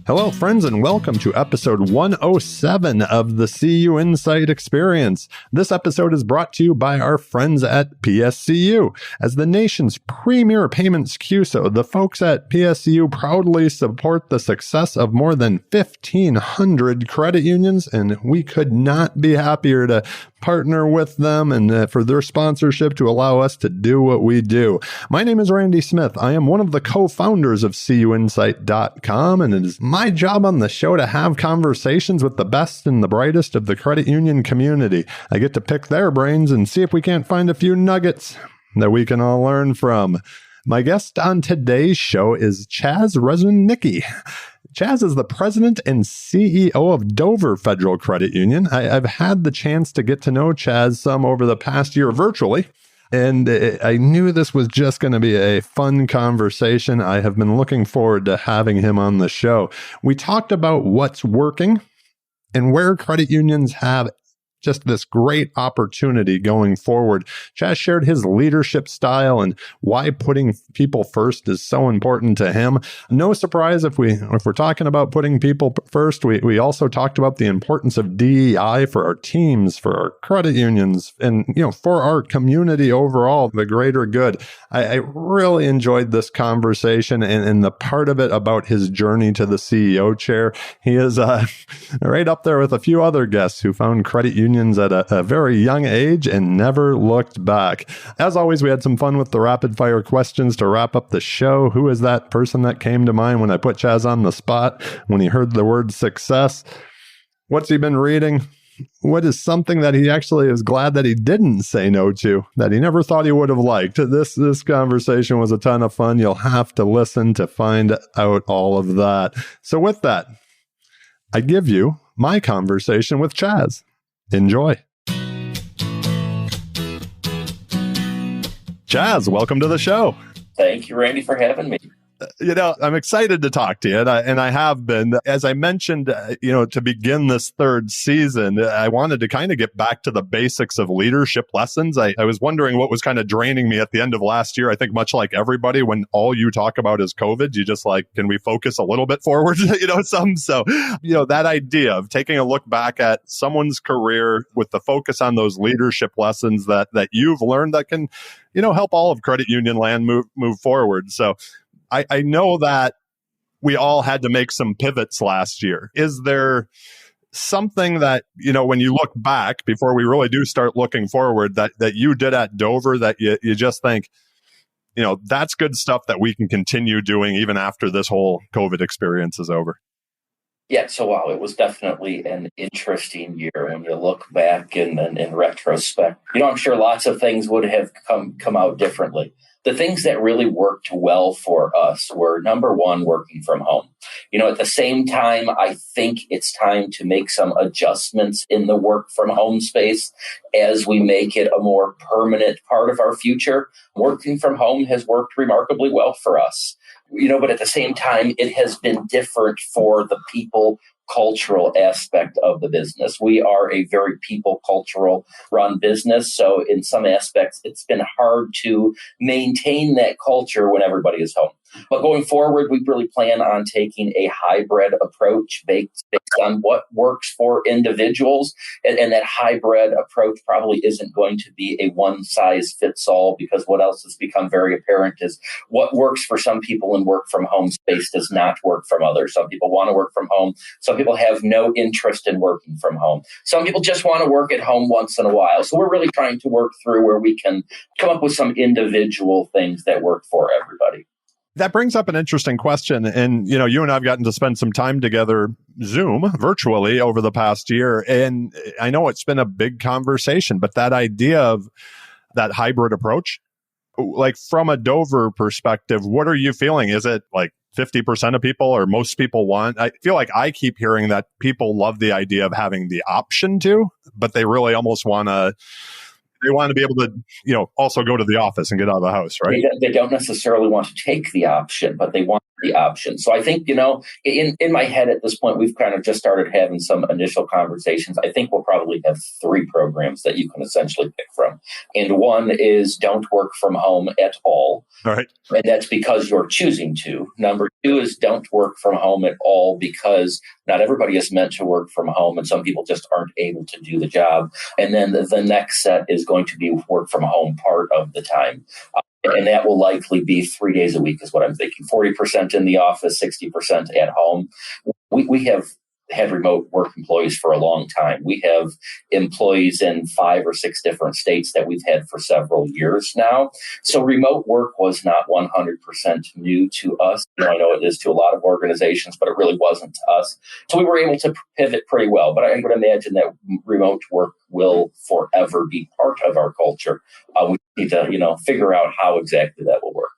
Hello, friends, and welcome to episode 107 of the CUInsight Experience. This episode is brought to you by our friends at PSCU. As the nation's premier payments CUSO, the folks at PSCU proudly support the success of more than 1,500 credit unions, and we could not be happier to partner with them and for their sponsorship to allow us to do what we do. My name is Randy Smith. I am one of the co-founders of CUInsight.com, and it is my job on the show to have conversations with the best and the brightest of the credit union community. I get to pick their brains and see if we can't find a few nuggets that we can all learn from. My guest on today's show is Chaz Rzewnicki. Chaz is the president and CEO of Dover Federal Credit Union. I've had the chance to get to know Chaz some over the past year virtually, and I knew this was just going to be a fun conversation. I have been looking forward to having him on the show. We talked about what's working and where credit unions have just this great opportunity going forward. Chaz shared his leadership style and why putting people first is so important to him. No surprise if we're talking about putting people first, we also talked about the importance of DEI for our teams, for our credit unions, and for our community overall, the greater good. I really enjoyed this conversation and the part of it about his journey to the CEO chair. He is right up there with a few other guests who found credit unions at a very young age and never looked back. As always, we had some fun with the rapid fire questions to wrap up the show. Who is that person that came to mind when I put Chaz on the spot when he heard the word success? What's he been reading? What is something that he actually is glad that he didn't say no to, that he never thought he would have liked? This conversation was a ton of fun. You'll have to listen to find out all of that. So with that, I give you my conversation with Chaz. Enjoy. Chaz, welcome to the show. Thank you, Randy, for having me. I'm excited to talk to you, and I have been. As I mentioned, to begin this third season, I wanted to kind of get back to the basics of leadership lessons. I was wondering what was kind of draining me at the end of last year. I think much like everybody, when all you talk about is COVID, you just can we focus a little bit forward, So, that idea of taking a look back at someone's career with the focus on those leadership lessons that you've learned that can, help all of credit union land move forward. So I know that we all had to make some pivots last year. Is there something that, when you look back before we really do start looking forward that you did at Dover that you just think, that's good stuff that we can continue doing even after this whole COVID experience is over? Yeah, so wow, it was definitely an interesting year when you look back in retrospect. I'm sure lots of things would have come out differently. The things that really worked well for us were, number one, working from home. At the same time, I think it's time to make some adjustments in the work from home space as we make it a more permanent part of our future. Working from home has worked remarkably well for us. But at the same time, it has been different for the people cultural aspect of the business. We are a very people cultural run business. So in some aspects, it's been hard to maintain that culture when everybody is home. But going forward, we really plan on taking a hybrid approach based on what works for individuals. And that hybrid approach probably isn't going to be a one-size-fits-all, because what else has become very apparent is what works for some people in work from home space does not work from others. Some people want to work from home. Some people have no interest in working from home. Some people just want to work at home once in a while. So we're really trying to work through where we can come up with some individual things that work for everybody. That brings up an interesting question. And, you and I have gotten to spend some time together, Zoom, virtually over the past year. And I know it's been a big conversation, but that idea of that hybrid approach, from a Dover perspective, what are you feeling? Is it 50% of people or most people want? I feel like I keep hearing that people love the idea of having the option to, but they really almost want to be able to, also go to the office and get out of the house, right? They don't necessarily want to take the option, but they want the option. So I think, in my head at this point, we've kind of just started having some initial conversations. I think we'll probably have 3 programs that you can essentially pick from. And one is don't work from home at all. All right. And that's because you're choosing to. Number 2 is don't work from home at all because not everybody is meant to work from home and some people just aren't able to do the job. And then the next set is going to be work from home part of the time. And that will likely be 3 days a week is what I'm thinking. 40% in the office, 60% at home. We have had remote work employees for a long time. We have employees in 5 or 6 different states that we've had for several years now. So remote work was not 100% new to us. I know it is to a lot of organizations, but it really wasn't to us. So we were able to pivot pretty well. But I would imagine that remote work will forever be part of our culture. We need to, figure out how exactly that will work.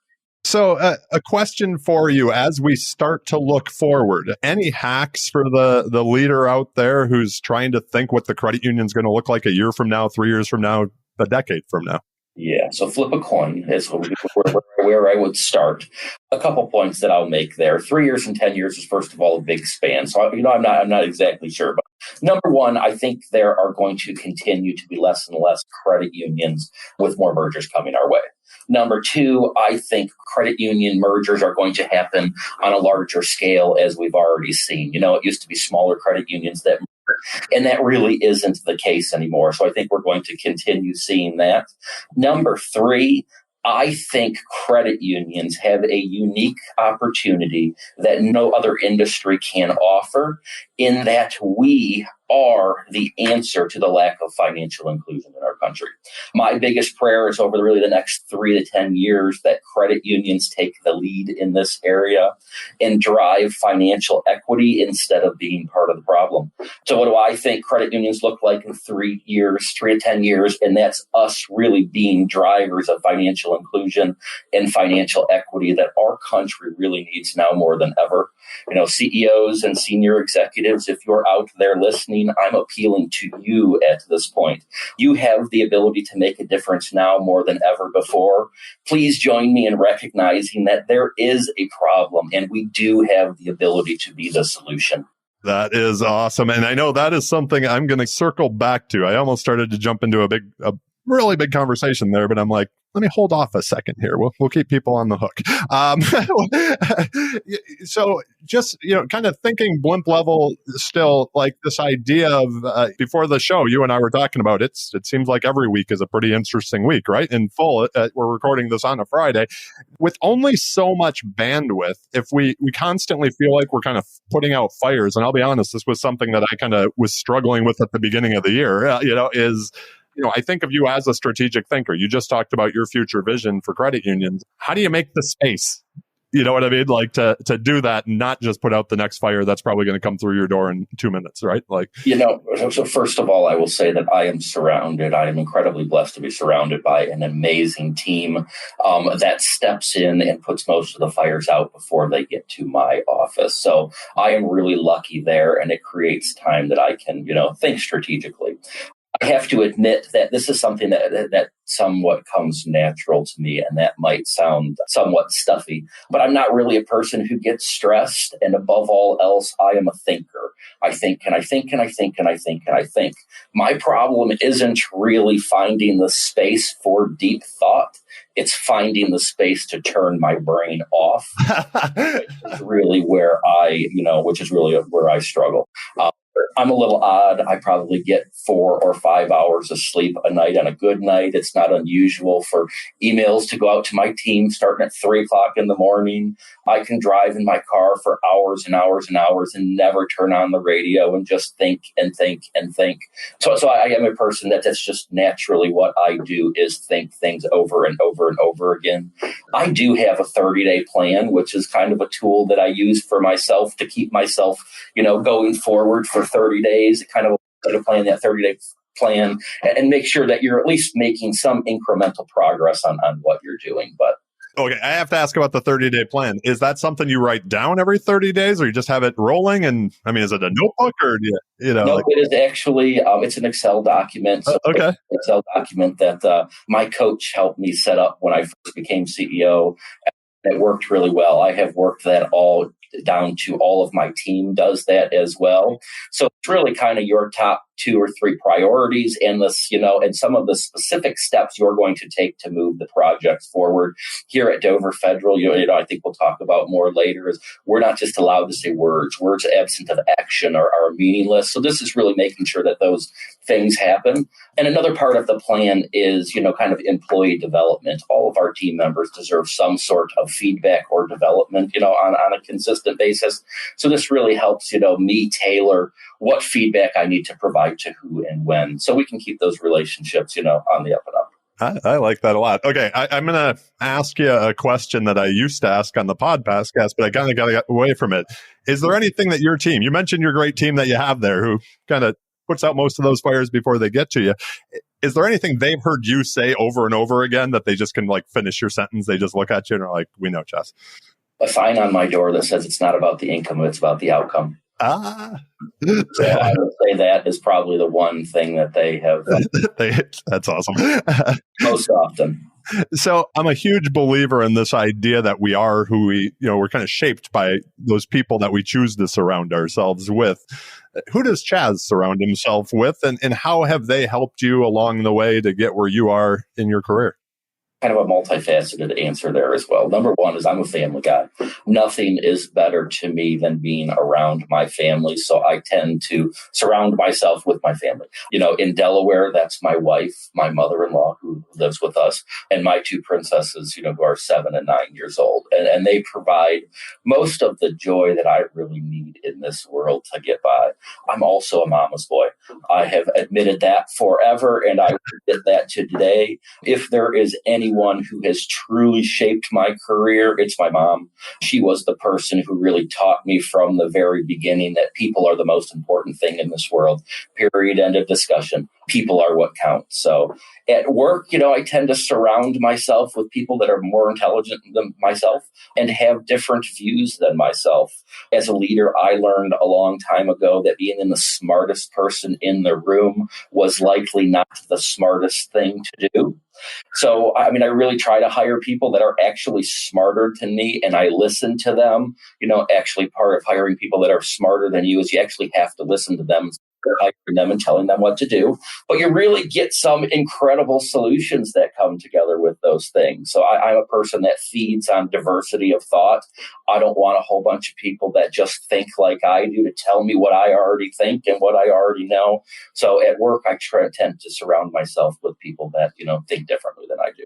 So a question for you as we start to look forward. Any hacks for the leader out there who's trying to think what the credit union is going to look like a year from now, 3 years from now, a decade from now? Yeah, so flip a coin is where I would start. A couple points that I'll make there. 3 years and 10 years is, first of all, a big span. So, I'm not exactly sure. But number one, I think there are going to continue to be less and less credit unions with more mergers coming our way. Number 2, I think credit union mergers are going to happen on a larger scale, as we've already seen. It used to be smaller credit unions that merged, and that really isn't the case anymore. So I think we're going to continue seeing that. Number 3, I think credit unions have a unique opportunity that no other industry can offer, in that we are the answer to the lack of financial inclusion in our country. My biggest prayer is over really the next 3 to 10 years that credit unions take the lead in this area and drive financial equity instead of being part of the problem. So what do I think credit unions look like in 3 to 10 years? And that's us really being drivers of financial inclusion and financial equity that our country really needs now more than ever. CEOs and senior executives, if you're out there listening, I'm appealing to you at this point. You have the ability to make a difference now more than ever before. Please join me in recognizing that there is a problem and we do have the ability to be the solution. That is awesome. And I know that is something I'm going to circle back to. I almost started to jump into a really big conversation there, but I'm like, let me hold off a second here. We'll keep people on the hook. So just, kind of thinking blimp level still, like this idea of before the show, you and I were talking about it seems like every week is a pretty interesting week, right? In full, we're recording this on a Friday. With only so much bandwidth, if we constantly feel like we're kind of putting out fires, and I'll be honest, this was something that I kind of was struggling with at the beginning of the year, I think of you as a strategic thinker. You just talked about your future vision for credit unions. How do you make the space? You know what I mean? Like to do that and not just put out the next fire that's probably going to come through your door in 2 minutes, right? So first of all, I will say that I am incredibly blessed to be surrounded by an amazing team that steps in and puts most of the fires out before they get to my office. So I am really lucky there, and it creates time that I can, think strategically. I have to admit that this is something that somewhat comes natural to me, and that might sound somewhat stuffy, but I'm not really a person who gets stressed. And above all else, I am a thinker. I think and I think and I think and I think and I think. My problem isn't really finding the space for deep thought. It's finding the space to turn my brain off, which is really where I struggle. I'm a little odd. I probably get 4 or 5 hours of sleep a night on a good night. It's not unusual for emails to go out to my team starting at 3 o'clock in the morning. I can drive in my car for hours and hours and hours and never turn on the radio and just think and think and think. So I am a person that's just naturally what I do is think things over and over and over again. I do have a 30-day plan, which is kind of a tool that I use for myself to keep myself, going forward for 30 days, kind of a plan, that 30-day plan, and make sure that you're at least making some incremental progress on what you're doing. But okay, I have to ask about the 30-day plan. Is that something you write down every 30 days or you just have it rolling? And is it a notebook or do you know? No, it is actually, it's an Excel document. So okay. It's an Excel document that my coach helped me set up when I first became CEO. That worked really well. I have worked that all down to all of my team does that as well. So it's really kind of your top 2 or 3 priorities and this, and some of the specific steps you're going to take to move the projects forward. Here at Dover Federal, I think we'll talk about more later, is we're not just allowed to say words. Words absent of action are meaningless. So this is really making sure that those things happen. And another part of the plan is, kind of employee development. All of our team members deserve some sort of feedback or development, on a consistent basis. So this really helps, me tailor what feedback I need to provide to who and when, so we can keep those relationships, on the up and up. I like that a lot. Okay, I'm going to ask you a question that I used to ask on the podcast, but I kind of got away from it. Is there anything that your team, you mentioned your great team that you have there who kind of puts out most of those fires before they get to you. Is there anything they've heard you say over and over again that they just can finish your sentence? They just look at you and are like, we know, Chaz. A sign on my door that says it's not about the income, it's about the outcome. So I would say that is probably the one thing that they have. That's awesome. Most often. So I'm a huge believer in this idea that we are who we're kind of shaped by those people that we choose to surround ourselves with. Who does Chaz surround himself with, and how have they helped you along the way to get where you are in your career? Kind of a multifaceted answer there as well. Number one is I'm a family guy. Nothing is better to me than being around my family. So I tend to surround myself with my family. In Delaware, that's my wife, my mother-in-law who lives with us, and my 2 princesses, who are 7 and 9 years old. And they provide most of the joy that I really need in this world to get by. I'm also a mama's boy. I have admitted that forever, and I admit that today. If there is anyone who has truly shaped my career, it's my mom. She was the person who really taught me from the very beginning that people are the most important thing in this world. Period. End of discussion. People are what counts. So at work, I tend to surround myself with people that are more intelligent than myself and have different views than myself. As a leader, I learned a long time ago that being the smartest person in the room was likely not the smartest thing to do. So, I really try to hire people that are actually smarter than me, and I listen to them. Actually part of hiring people that are smarter than you is you actually have to listen to them. Hiring them and telling them what to do, but you really get some incredible solutions that come together with those things. So I'm a person that feeds on diversity of thought. I don't want a whole bunch of people that just think like I do to tell me what I already think and what I already know. So at work, I tend to surround myself with people that think differently than I do.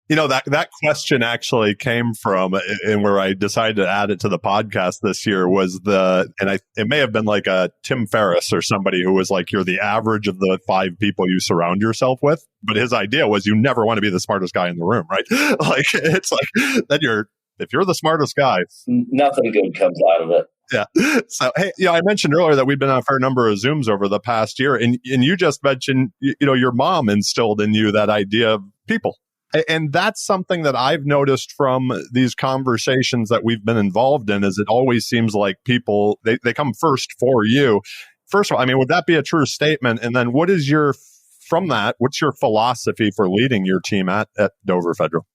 That question actually came from, and where I decided to add it to the podcast this year was it may have been like a Tim Ferriss or somebody who was like, you're the average of the 5 people you surround yourself with. But his idea was you never want to be the smartest guy in the room, right? It's like that if you're the smartest guy, nothing good comes out of it. Yeah. So, hey, I mentioned earlier that we've been on a fair number of Zooms over the past year, and you just mentioned, your mom instilled in you that idea of people. And that's something that I've noticed from these conversations that we've been involved in, is it always seems like people, they come first for you. First of all, would that be a true statement? And then what's your philosophy for leading your team at Dover Federal?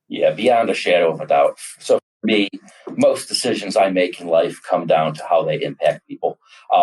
Yeah, beyond a shadow of a doubt. So for me, most decisions I make in life come down to how they impact people.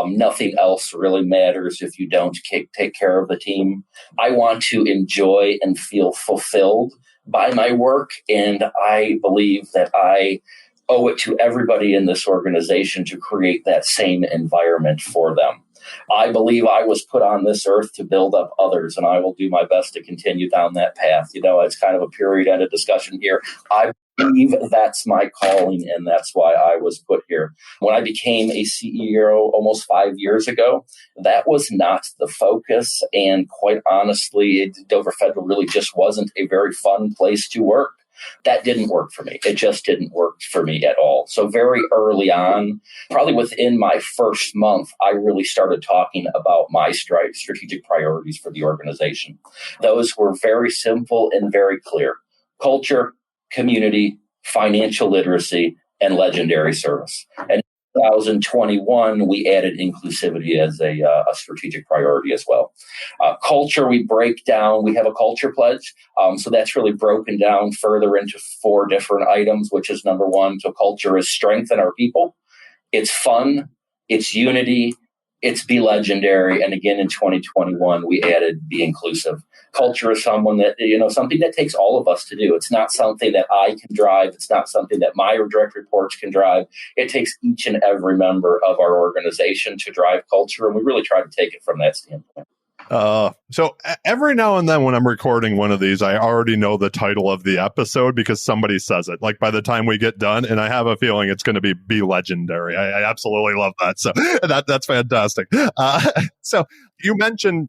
Nothing else really matters if you don't take care of the team. I want to enjoy and feel fulfilled by my work, and I believe that I owe it to everybody in this organization to create that same environment for them. I believe I was put on this earth to build up others, and I will do my best to continue down that path. It's kind of a period-ended discussion here. I believe that's my calling, and that's why I was put here. When I became a CEO almost 5 years ago, that was not the focus, and quite honestly, Dover Federal really just wasn't a very fun place to work. That didn't work for me. It just didn't work for me at all. So very early on, probably within my first month, I really started talking about my strategic priorities for the organization. Those were very simple and very clear: culture, community, financial literacy, and legendary service. And 2021, we added inclusivity as a strategic priority as well. Culture, we break down. We have a culture pledge. So that's really broken down further into 4 different items, which is number 1. So culture is strengthen our people. It's fun. It's unity. It's be legendary. And again, in 2021, we added be inclusive. Culture is something that takes all of us to do. It's not something that I can drive. It's not something that my direct reports can drive. It takes each and every member of our organization to drive culture. And we really try to take it from that standpoint. So every now and then when I'm recording one of these, I already know the title of the episode because somebody says it, like by the time we get done, and I have a feeling it's going to be legendary. I absolutely love that. So that's fantastic. So you mentioned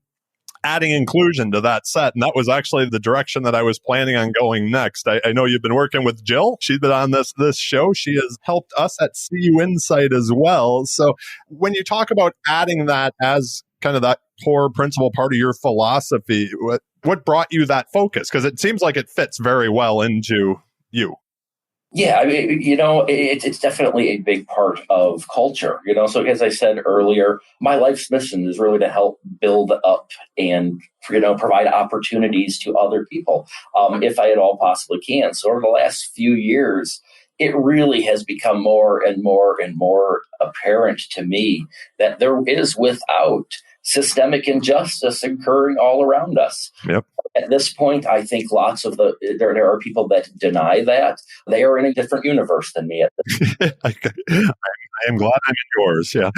adding inclusion to that set, and that was actually the direction that I was planning on going next. I know you've been working with Jill. She's been on this show. She has helped us at CUInsight as well. So when you talk about adding that as kind of that core principle part of your philosophy, what brought you that focus? Because it seems like it fits very well into you. Yeah, I mean, it's definitely a big part of culture, So as I said earlier, my life's mission is really to help build up and, provide opportunities to other people, if I at all possibly can. So over the last few years, it really has become more and more and more apparent to me that there is, without systemic injustice occurring all around us. Yep. At this point, I think there are people that deny that. They are in a different universe than me. I am glad I'm in yours. Yeah.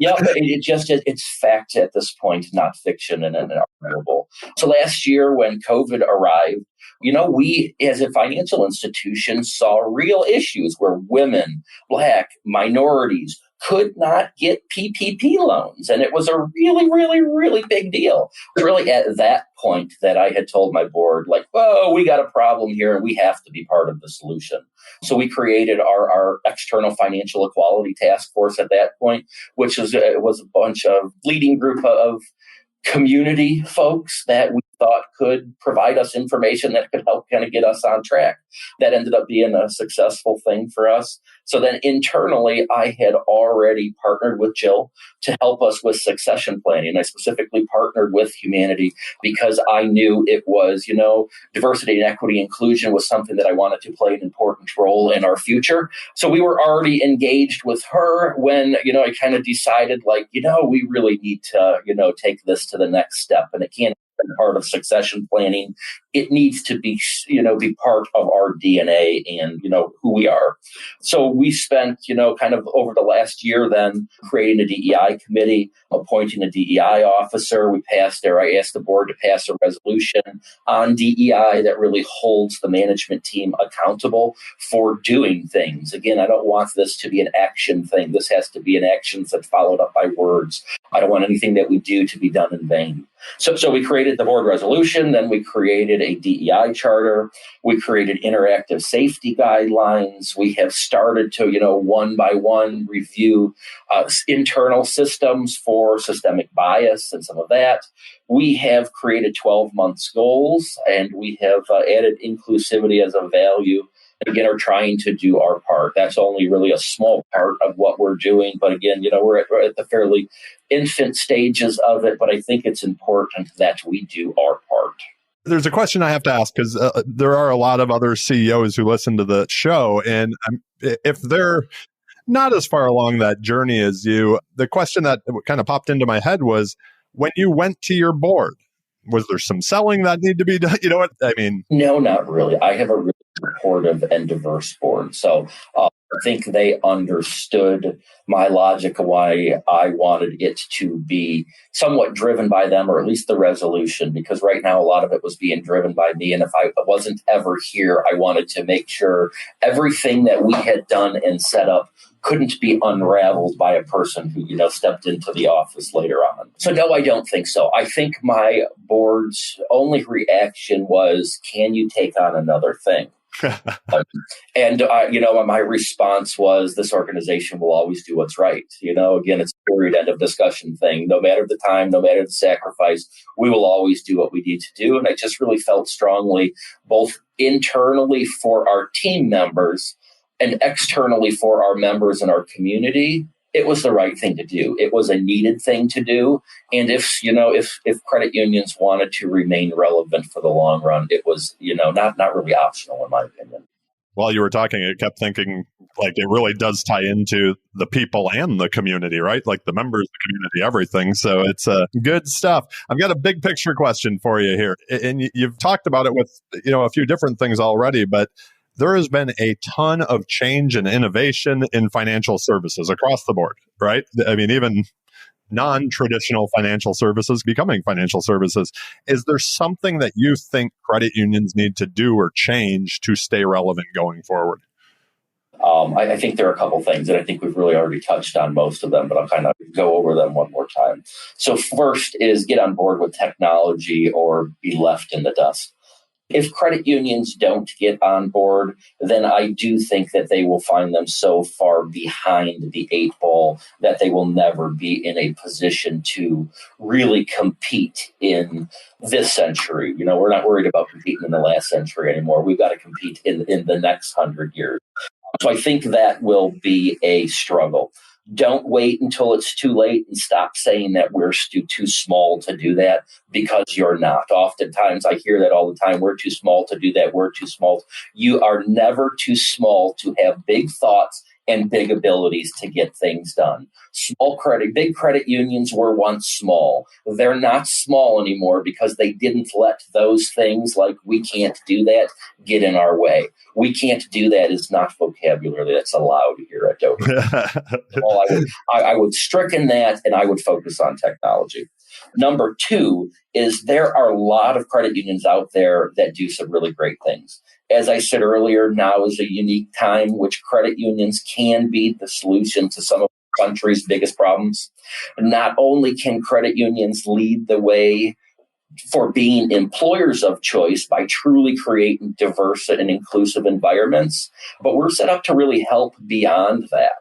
Yeah, it's fact at this point, not fiction and unarguable. So last year when COVID arrived, we as a financial institution saw real issues where women, Black, minorities could not get PPP loans. And it was a really, really, really big deal. It was really at that point that I had told my board, we got a problem here and we have to be part of the solution. So we created our external financial equality task force at that point, which was a bunch of leading group of community folks that we thought could provide us information that could help kind of get us on track. That ended up being a successful thing for us. So then internally, I had already partnered with Jill to help us with succession planning. I specifically partnered with Humanity because I knew it was, diversity and equity inclusion was something that I wanted to play an important role in our future. So we were already engaged with her when, I kind of decided we really need to, take this to the next step, and it can't be part of succession planning. It needs to be, be part of our DNA and, who we are. So we spent, kind of over the last year then creating a DEI committee, appointing a DEI officer. I asked the board to pass a resolution on DEI that really holds the management team accountable for doing things. Again, I don't want this to be an action thing. This has to be an action that's followed up by words. I don't want anything that we do to be done in vain. So we created the board resolution, then we created a DEI charter, we created interactive safety guidelines, we have started to, one by one review internal systems for systemic bias and some of that. We have created 12 months goals, and we have added inclusivity as a value. Again, are trying to do our part. That's only really a small part of what we're doing. But again, we're at the fairly infant stages of it. But I think it's important that we do our part. There's a question I have to ask because there are a lot of other CEOs who listen to the show. And if they're not as far along that journey as you, the question that kind of popped into my head was, when you went to your board, was there some selling that needed to be done? You know what I mean? No, not really. I have a really supportive and diverse board. So I think they understood my logic of why I wanted it to be somewhat driven by them, or at least the resolution, because right now a lot of it was being driven by me. And if I wasn't ever here, I wanted to make sure everything that we had done and set up couldn't be unraveled by a person who, stepped into the office later on. So no, I don't think so. I think my board's only reaction was, can you take on another thing? And my response was, this organization will always do what's right. Again, it's a period end of discussion thing. No matter the time, no matter the sacrifice, we will always do what we need to do. And I just really felt strongly, both internally for our team members And externally for our members and our community, it was the right thing to do. It was a needed thing to do. And if credit unions wanted to remain relevant for the long run, it was, not really optional, in my opinion. While you were talking, I kept thinking, like, it really does tie into the people and the community, right? Like the members, the community, everything. So it's good stuff. I've got a big picture question for you here. And you've talked about it with, a few different things already, but there has been a ton of change and innovation in financial services across the board, right? I mean, even non-traditional financial services becoming financial services. Is there something that you think credit unions need to do or change to stay relevant going forward? I think there are a couple things, and I think we've really already touched on most of them, but I'll kind of go over them one more time. So first is get on board with technology or be left in the dust. If credit unions don't get on board, then I do think that they will find them so far behind the eight ball that they will never be in a position to really compete in this century. We're not worried about competing in the last century anymore. We've got to compete in the next 100 years. So I think that will be a struggle. Don't wait until it's too late and stop saying that we're too small to do that, because you're not. Oftentimes I hear that all the time. We're too small to do that. We're too small. You are never too small to have big thoughts and big abilities to get things done. Big credit unions were once small. They're not small anymore because they didn't let those things like we can't do that get in our way. We can't do that is not vocabulary that's allowed here at Dover. I would stricken that, and I would focus on technology. Number two is there are a lot of credit unions out there that do some really great things. As I said earlier, now is a unique time which credit unions can be the solution to some of the country's biggest problems. Not only can credit unions lead the way for being employers of choice by truly creating diverse and inclusive environments, but we're set up to really help beyond that.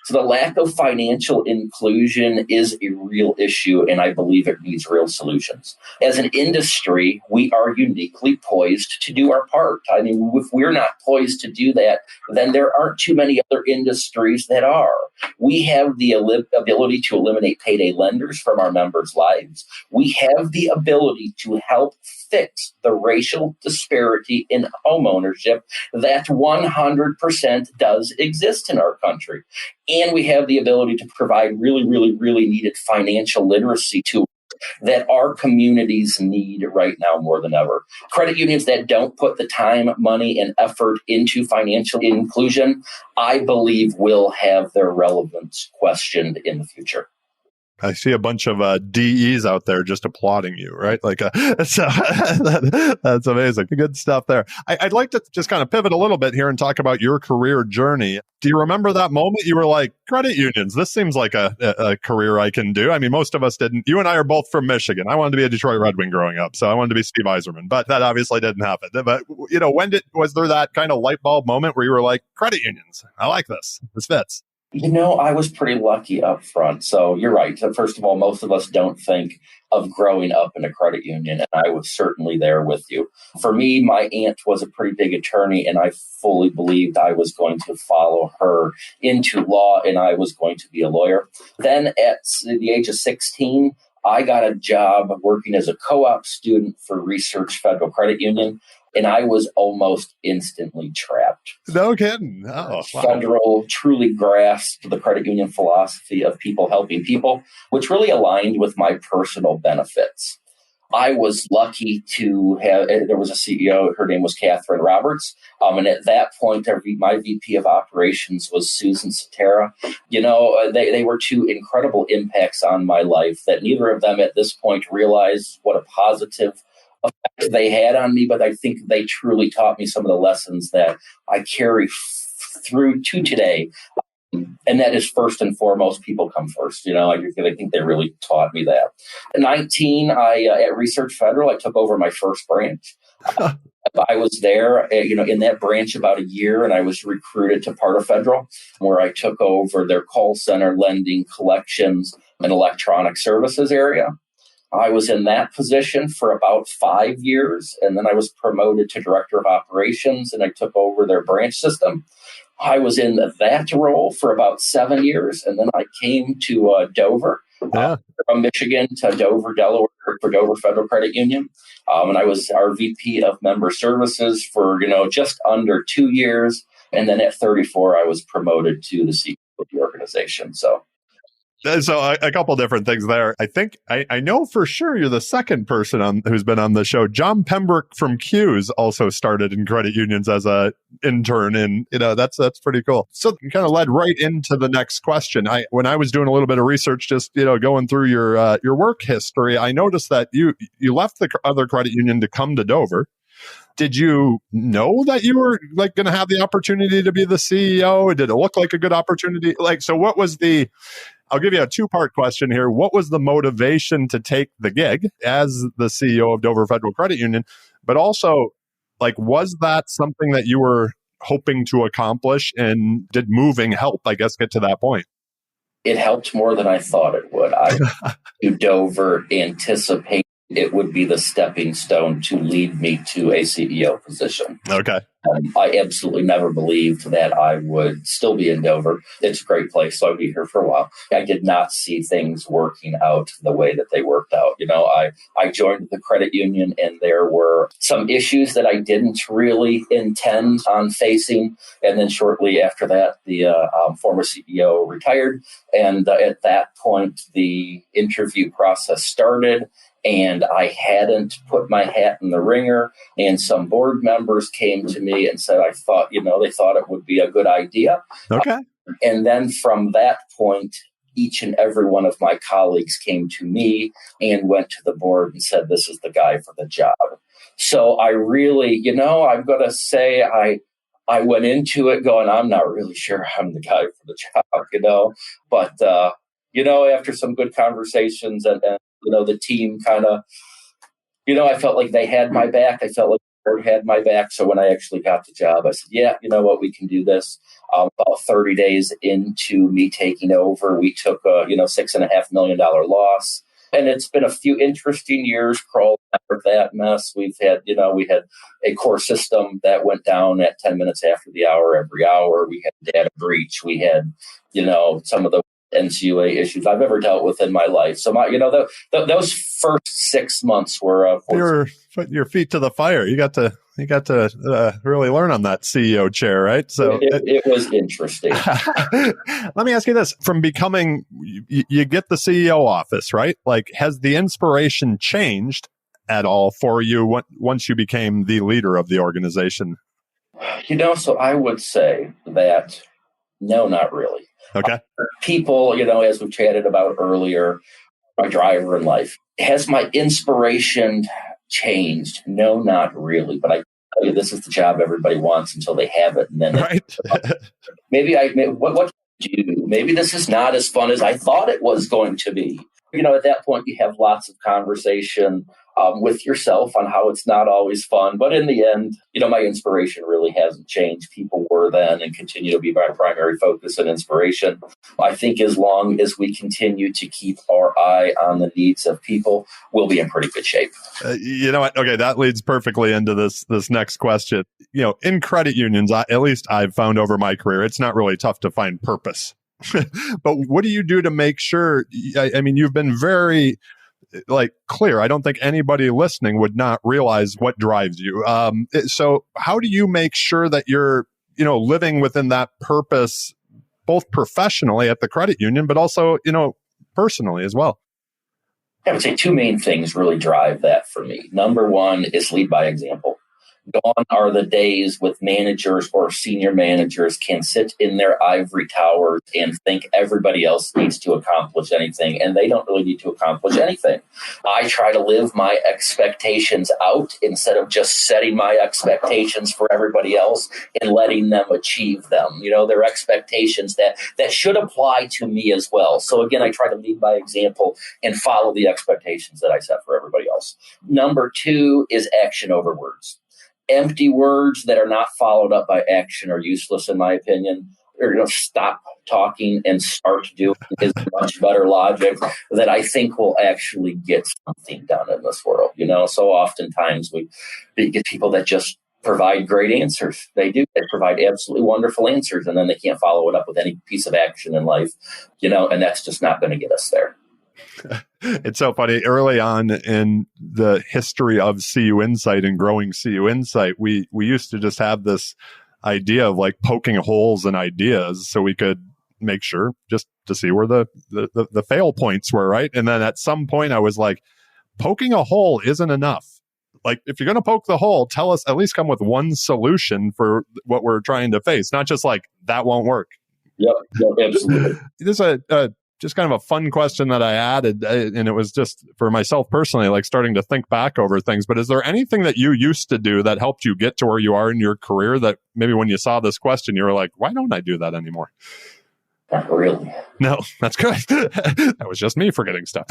So the lack of financial inclusion is a real issue, and I believe it needs real solutions. As an industry, we are uniquely poised to do our part. I mean, if we're not poised to do that, then there aren't too many other industries that are. We have the ability to eliminate payday lenders from our members' lives. We have the ability to help fix the racial disparity in homeownership that 100% does exist in our country. And we have the ability to provide really, really, really needed financial literacy tools that our communities need right now more than ever. Credit unions that don't put the time, money, and effort into financial inclusion, I believe, will have their relevance questioned in the future. I see a bunch of DEs out there just applauding you, right? Like, so that's amazing. Good stuff there. I'd like to just kind of pivot a little bit here and talk about your career journey. Do you remember that moment you were like, credit unions, this seems like a career I can do? I mean, most of us didn't. You and I are both from Michigan. I wanted to be a Detroit Red Wing growing up, so I wanted to be Steve Yzerman, but that obviously didn't happen. But, was there that kind of light bulb moment where you were like, credit unions, I like this. This fits? I was pretty lucky up front. So you're right. So first of all, most of us don't think of growing up in a credit union, and I was certainly there with you. For me, my aunt was a pretty big attorney, and I fully believed I was going to follow her into law, and I was going to be a lawyer. Then at the age of 16, I got a job working as a co-op student for Research Federal Credit Union, and I was almost instantly trapped. No kidding. Oh, wow. Federal truly grasped the credit union philosophy of people helping people, which really aligned with my personal benefits. I was lucky to have, there was a CEO, her name was Catherine Roberts. And at that point, my VP of operations was Susan Satera. They were two incredible impacts on my life that neither of them at this point realized what a positive effect they had on me, but I think they truly taught me some of the lessons that I carry through to today. And that is first and foremost, people come first. I think they really taught me that. At 19, at Research Federal, I took over my first branch. I was there, in that branch about a year, and I was recruited to Parttime Federal, where I took over their call center, lending, collections, and electronic services area. I was in that position for about 5 years, and then I was promoted to Director of Operations, and I took over their branch system. I was in that role for about 7 years, and then I came to Dover, from Michigan to Dover, Delaware, for Dover Federal Credit Union. And I was our VP of Member Services for, just under 2 years. And then at 34, I was promoted to the CEO of the organization. So a couple different things there. I think I know for sure you're the second person who's been on the show. John Pembroke from CUSO also started in credit unions as a intern, and that's pretty cool. So you kind of led right into the next question. When I was doing a little bit of research, just going through your work history, I noticed that you left the other credit union to come to Dover. Did you know that you were going to have the opportunity to be the CEO? Did it look like a good opportunity? So what was I'll give you a two-part question here. What was the motivation to take the gig as the CEO of Dover Federal Credit Union? But also, was that something that you were hoping to accomplish, and did moving help, get to that point? It helped more than I thought it would. I to Dover anticipate it would be the stepping stone to lead me to a CEO position. Okay. I absolutely never believed that I would still be in Dover. It's a great place, so I'd be here for a while. I did not see things working out the way that they worked out. I joined the credit union, and there were some issues that I didn't really intend on facing. And then shortly after that, the former CEO retired. And at that point, the interview process started. And I hadn't put my hat in the ringer, and some board members came to me and said, they thought it would be a good idea. Okay. And then from that point, each and every one of my colleagues came to me and went to the board and said, this is the guy for the job. So I really, I'm going to say I went into it going, I'm not really sure I'm the guy for the job, but, after some good conversations and the team kind of, I felt like they had my back. I felt like the board had my back. So when I actually got the job, I said, yeah, you know what, we can do this. About 30 days into me taking over, we took a, $6.5 million loss. And it's been a few interesting years crawling out of that mess. We had a core system that went down at 10 minutes after the hour every hour. We had data breach. We had, some of the NCUA issues I've ever dealt with in my life. So those first 6 months were you're putting your feet to the fire. You got to really learn on that CEO chair, right? So it was interesting. Let me ask you this: from becoming, you get the CEO office, right? Has the inspiration changed at all for you once you became the leader of the organization? So I would say that no, not really. Okay. People, as we've chatted about earlier, my driver in life. Has my inspiration changed? No, not really. But I tell you, this is the job everybody wants until they have it. And then right. What can I do? Maybe this is not as fun as I thought it was going to be. At that point, you have lots of conversation with yourself on how it's not always fun. But in the end, my inspiration really hasn't changed. People were then and continue to be my primary focus and inspiration. I think as long as we continue to keep our eye on the needs of people, we'll be in pretty good shape. You know what? Okay, that leads perfectly into this next question. In credit unions, at least I've found over my career, it's not really tough to find purpose. But what do you do to make sure? I mean, you've been very clear. I don't think anybody listening would not realize what drives you. So how do you make sure that you're, living within that purpose, both professionally at the credit union, but also, personally as well? I would say two main things really drive that for me. Number one is lead by example. Gone are the days with managers or senior managers can sit in their ivory towers and think everybody else needs to accomplish anything, and they don't really need to accomplish anything. I try to live my expectations out instead of just setting my expectations for everybody else and letting them achieve them. Their expectations that should apply to me as well. So again, I try to lead by example and follow the expectations that I set for everybody else. Number two is action over words. Empty words that are not followed up by action are useless, in my opinion. Stop talking and start doing is much better logic that I think will actually get something done in this world. So oftentimes we get people that just provide great answers. They do. They provide absolutely wonderful answers, and then they can't follow it up with any piece of action in life, and that's just not going to get us there. It's so funny. Early on in the history of CUInsight and growing CUInsight, we used to just have this idea of like poking holes in ideas so we could make sure just to see where the fail points were, right? And then at some point I was like, poking a hole isn't enough. Like, if you're going to poke the hole, tell us, at least come with one solution for what we're trying to face, not just like, that won't work. Yep, absolutely. There's just kind of a fun question that I added, and it was just for myself personally, like starting to think back over things. But is there anything that you used to do that helped you get to where you are in your career that maybe when you saw this question, you were like, why don't I do that anymore? Not really. No, that's good. That was just me forgetting stuff.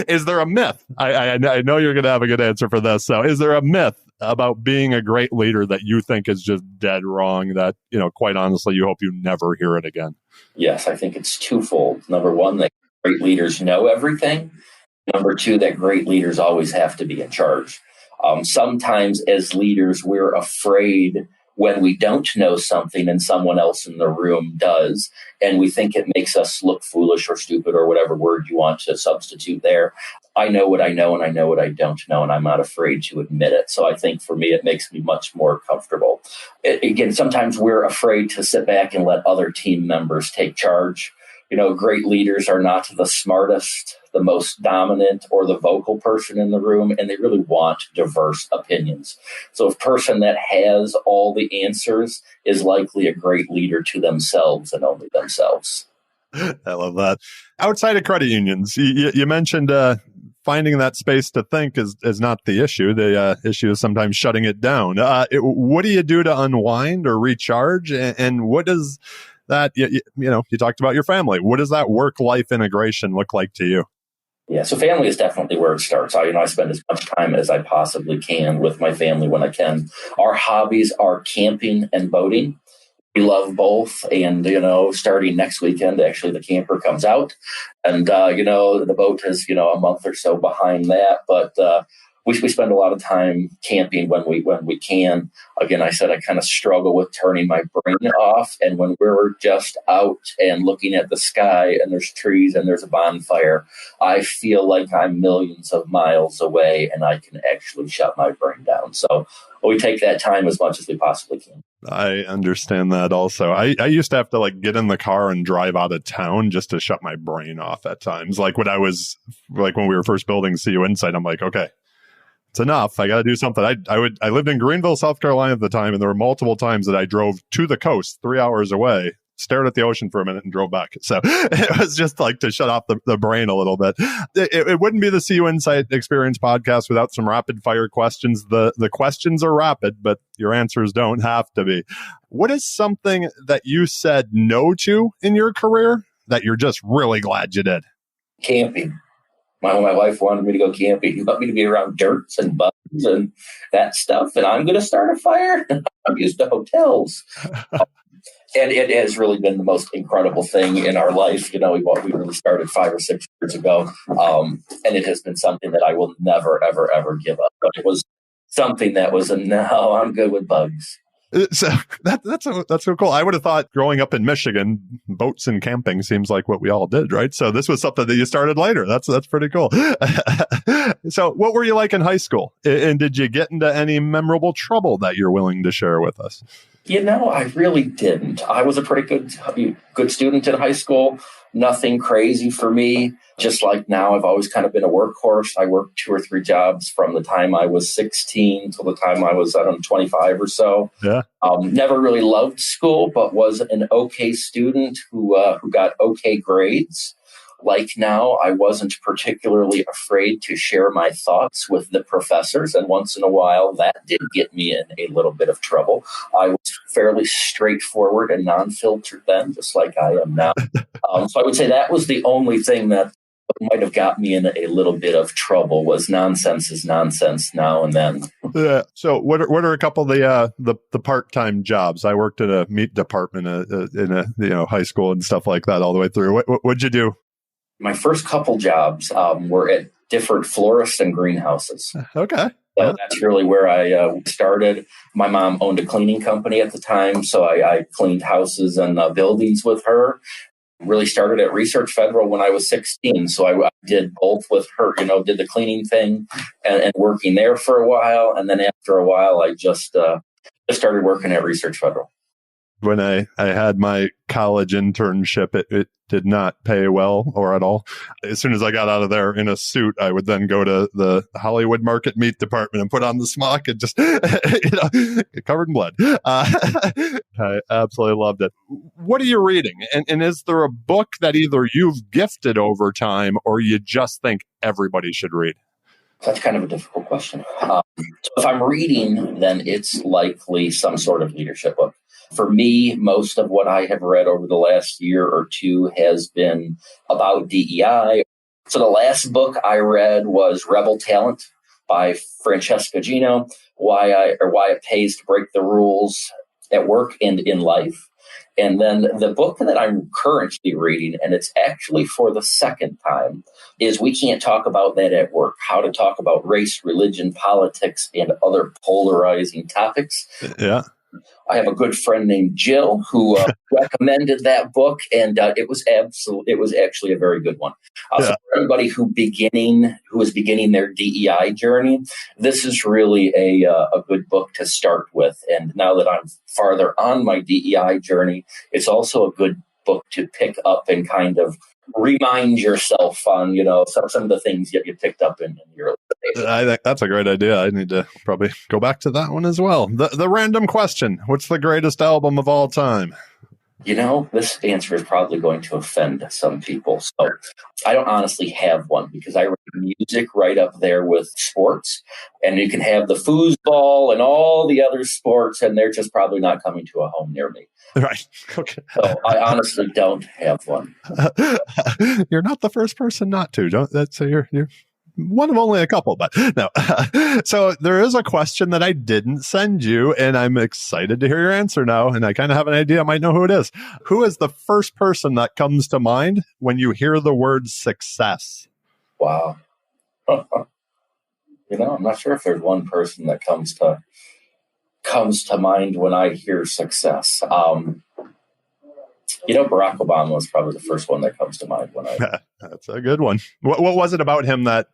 Is there a myth? I know you're going to have a good answer for this. So is there a myth about being a great leader that you think is just dead wrong that, quite honestly, you hope you never hear it again? Yes, I think it's twofold. Number one, that great leaders know everything. Number two, that great leaders always have to be in charge. Sometimes as leaders, we're afraid when we don't know something and someone else in the room does, and we think it makes us look foolish or stupid or whatever word you want to substitute there. I know what I know and I know what I don't know, and I'm not afraid to admit it. So I think for me, it makes me much more comfortable. Again, sometimes we're afraid to sit back and let other team members take charge. Great leaders are not the smartest, the most dominant, or the vocal person in the room, and they really want diverse opinions. So a person that has all the answers is likely a great leader to themselves and only themselves. I love that. Outside of credit unions, you mentioned finding that space to think is not the issue. The issue is sometimes shutting it down. What do you do to unwind or recharge? And what does that, you talked about your family. What does that work-life integration look like to you? Yeah, so family is definitely where it starts. I spend as much time as I possibly can with my family when I can. Our hobbies are camping and boating. We love both. And, starting next weekend, actually, the camper comes out. And, the boat is, a month or so behind that. But we spend a lot of time camping when we can. Again, I said I kind of struggle with turning my brain off. And when we're just out and looking at the sky and there's trees and there's a bonfire, I feel like I'm millions of miles away and I can actually shut my brain down. So we take that time as much as we possibly can. I understand that also. I used to have to get in the car and drive out of town just to shut my brain off at times. Like when we were first building CUInsight, I'm like, okay, it's enough. I got to do something. I lived in Greenville, South Carolina at the time, and there were multiple times that I drove to the coast 3 hours away, stared at the ocean for a minute and drove back. So it was just to shut off the brain a little bit. It wouldn't be the CUInsight Experience podcast without some rapid fire questions. The questions are rapid, but your answers don't have to be. What is something that you said no to in your career that you're just really glad you did? Camping. My wife wanted me to go camping. She wanted me to be around dirts and bugs and that stuff. And I'm going to start a fire. I'm used to hotels. And it has really been the most incredible thing in our life. We really started 5 or 6 years ago. And it has been something that I will never, ever, ever give up. But it was something that was no, I'm good with bugs. So that's so cool. I would have thought growing up in Michigan, boats and camping seems like what we all did, right? So this was something that you started later. That's pretty cool. So what were you like in high school? And did you get into any memorable trouble that you're willing to share with us? I really didn't. I was a pretty good student in high school. Nothing crazy for me. Just like now, I've always kind of been a workhorse. I worked 2 or 3 jobs from the time I was 16 till the time I was, 25 or so. Yeah. Never really loved school, but was an okay student who got okay grades. Like now, I wasn't particularly afraid to share my thoughts with the professors. And once in a while, that did get me in a little bit of trouble. I was fairly straightforward and non-filtered then, just like I am now. So I would say that was the only thing that might have got me in a little bit of trouble. Was nonsense is nonsense now and then. Yeah. So what are a couple of the part-time jobs? I worked at a meat department in a high school and stuff like that all the way through. What'd you do? My first couple jobs were at different florists and greenhouses. Okay. So that's really where I started. My mom owned a cleaning company at the time, so I cleaned houses and buildings with her. Really started at Research Federal when I was 16. So I did both with her, did the cleaning thing and working there for a while. And then after a while, I just started working at Research Federal. When I had my college internship, it did not pay well or at all. As soon as I got out of there in a suit, I would then go to the Hollywood market meat department and put on the smock and just, covered in blood. I absolutely loved it. What are you reading? And is there a book that either you've gifted over time or you just think everybody should read? That's kind of a difficult question. So if I'm reading, then it's likely some sort of leadership book. For me, most of what I have read over the last year or two has been about DEI. So the last book I read was Rebel Talent by Francesca Gino, why it pays to break the rules at work and in life. And then the book that I'm currently reading, and it's actually for the second time, is We Can't Talk About That at Work, How to Talk About Race, Religion, Politics, and Other Polarizing Topics. Yeah. I have a good friend named Jill who recommended that book, and it was actually a very good one. So for anybody who is beginning their DEI journey, this is really a good book to start with. And now that I'm farther on my DEI journey, it's also a good book to pick up and kind of remind yourself on, some of the things that you picked up in your early days. I think that's a great idea. I need to probably go back to that one as well. The random question: what's the greatest album of all time? This answer is probably going to offend some people. So I don't honestly have one because I rate music right up there with sports. And you can have the foosball and all the other sports, and they're just probably not coming to a home near me. Right. Okay. So I honestly don't have one. You're not the first person not to. You're one of only a couple, but no. So there is a question that I didn't send you, and I'm excited to hear your answer now. And I kind of have an idea. I might know who it is. Who is the first person that comes to mind when you hear the word success? Wow. I'm not sure if there's one person that comes to mind when I hear success. Barack Obama was probably the first one that comes to mind when I. That's a good one. What was it about him that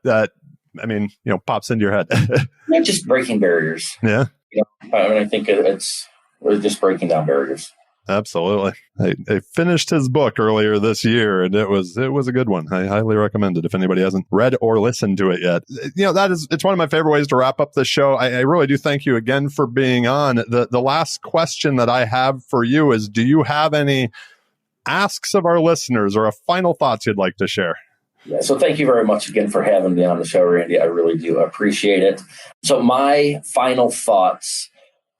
pops into your head? Just breaking barriers. Yeah. I think it's just breaking down barriers. Absolutely. I finished his book earlier this year, and it was a good one. I highly recommend it if anybody hasn't read or listened to it yet. It's one of my favorite ways to wrap up the show. I really do thank you again for being on. The last question that I have for you is, do you have any asks of our listeners or a final thoughts you'd like to share? Yeah, so thank you very much again for having me on the show, Randy. I really do appreciate it. So my final thoughts,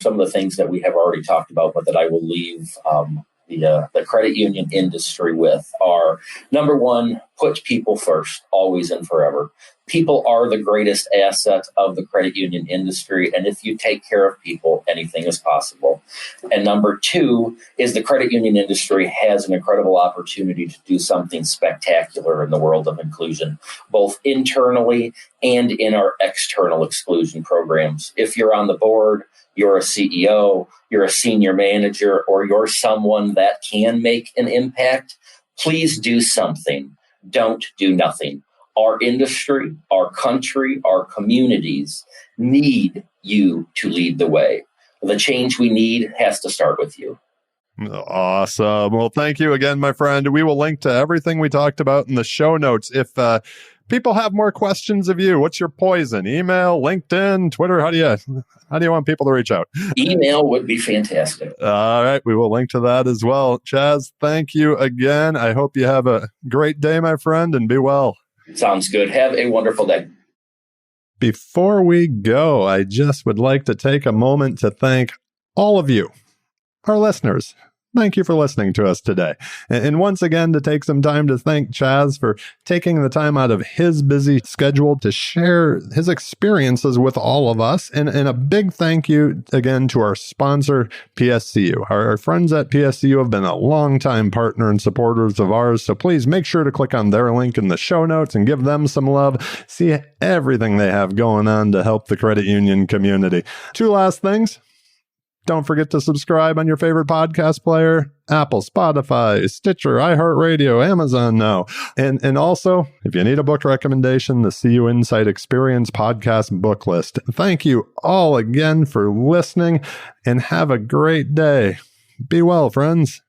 some of the things that we have already talked about, but that I will leave the credit union industry with are, number one, put people first, always and forever. People are the greatest asset of the credit union industry, and if you take care of people, anything is possible. And number two is the credit union industry has an incredible opportunity to do something spectacular in the world of inclusion, both internally and in our external exclusion programs. If you're on the board, you're a CEO, you're a senior manager, or you're someone that can make an impact, please do something. Don't do nothing. Our industry, our country, our communities need you to lead the way. The change we need has to start with you. Awesome. Well, thank you again, my friend. We will link to everything we talked about in the show notes. If people have more questions of you, what's your poison? Email, LinkedIn, Twitter? How do you want people to reach out? Email would be fantastic. All right. We will link to that as well. Chaz, thank you again. I hope you have a great day, my friend, and be well. Sounds good. Have a wonderful day. Before we go, I just would like to take a moment to thank all of you, our listeners, Thank you for listening to us today. And once again, to take some time to thank Chaz for taking the time out of his busy schedule to share his experiences with all of us. And a big thank you again to our sponsor, PSCU. Our friends at PSCU have been a longtime partner and supporters of ours. So please make sure to click on their link in the show notes and give them some love. See everything they have going on to help the credit union community. Two last things. Don't forget to subscribe on your favorite podcast player, Apple, Spotify, Stitcher, iHeartRadio, Amazon Now. And also, if you need a book recommendation, the CUInsight Experience podcast book list. Thank you all again for listening and have a great day. Be well, friends.